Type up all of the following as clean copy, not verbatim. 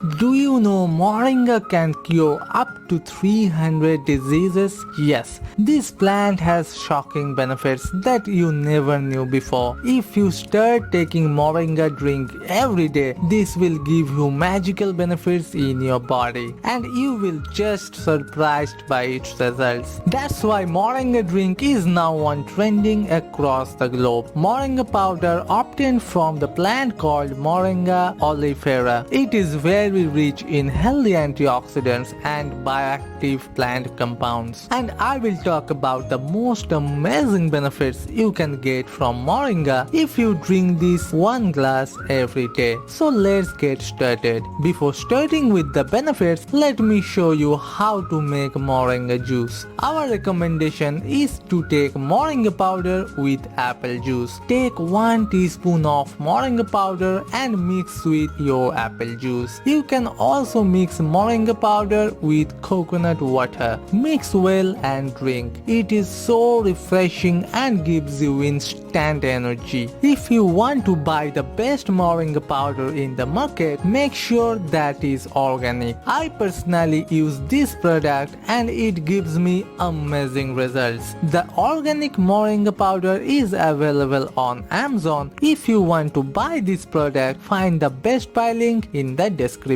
Do you know Moringa can cure up to 300 diseases? Yes, this plant has shocking benefits that you never knew before. If you start taking Moringa drink every day, this will give you magical benefits in your body and you will just surprised by its results. That's why Moringa drink is now on trending across the globe. Moringa powder obtained from the plant called Moringa oleifera. It is very rich in healthy antioxidants and bioactive plant compounds. And I will talk about the most amazing benefits you can get from Moringa if you drink this one glass every day. So let's get started. Before starting with the benefits, let me show you how to make Moringa juice. Our recommendation is to take Moringa powder with apple juice. Take 1 teaspoon of Moringa powder and mix with your apple juice. You can also mix Moringa powder with coconut water. Mix well and drink. It is so refreshing and gives you instant energy. If you want to buy the best Moringa powder in the market, make sure that is organic. I personally use this product and it gives me amazing results. The organic Moringa powder is available on Amazon. If you want to buy this product, find the Best Buy link in the description.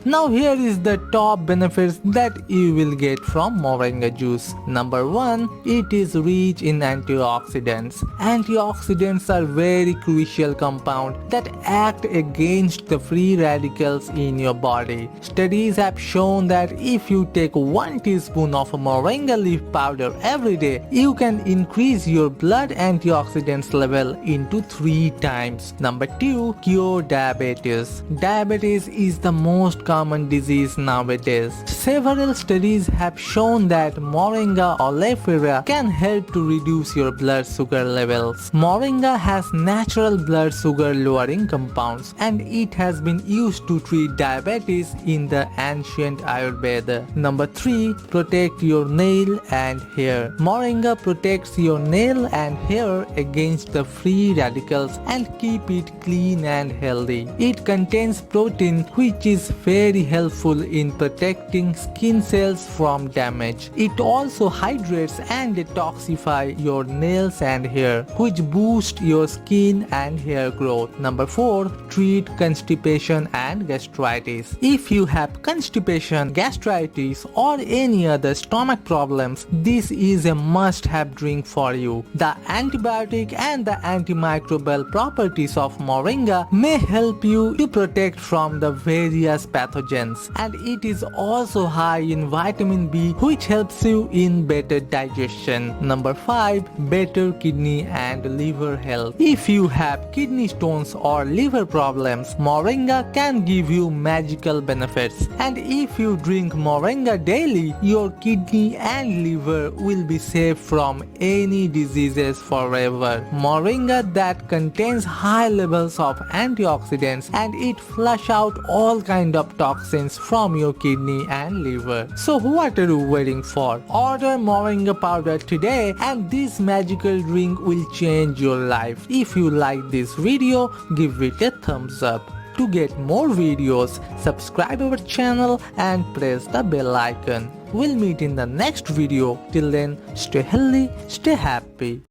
Now here is the top benefits that you will get from Moringa juice. Number 1. It is rich in antioxidants. Antioxidants are very crucial compounds that act against the free radicals in your body. Studies have shown that if you take 1 teaspoon of Moringa leaf powder every day, you can increase your blood antioxidants level into 3 times. Number 2. Cure diabetes. Diabetes is the most common disease nowadays. Several studies have shown that Moringa oleifera can help to reduce your blood sugar levels. Moringa has natural blood sugar lowering compounds and it has been used to treat diabetes in the ancient Ayurveda. Number 3. Protect your nail and hair. Moringa protects your nail and hair against the free radicals and keep it clean and healthy. It contains protein which is very helpful in protecting skin cells from damage. It also hydrates and detoxifies your nails and hair, which boost your skin and hair growth. Number 4. Treat constipation and gastritis. If you have constipation, gastritis or any other stomach problems, this is a must-have drink for you. The antibiotic and the antimicrobial properties of Moringa may help you to protect from the various pathogens, and it is also high in vitamin B, which helps you in better digestion. Number 5. Better kidney and liver health. If you have kidney stones or liver problems, Moringa can give you magical benefits, and if you drink Moringa daily, your kidney and liver will be safe from any diseases forever. Moringa that contains high levels of antioxidants and it flush out all kind of toxins from your kidney and liver. So what are you waiting for? Order Moringa powder today and this magical drink will change your life. If you like this video, give it a thumbs up. To get more videos, subscribe our channel and press the bell icon. We'll meet in the next video. Till then, stay healthy, stay happy.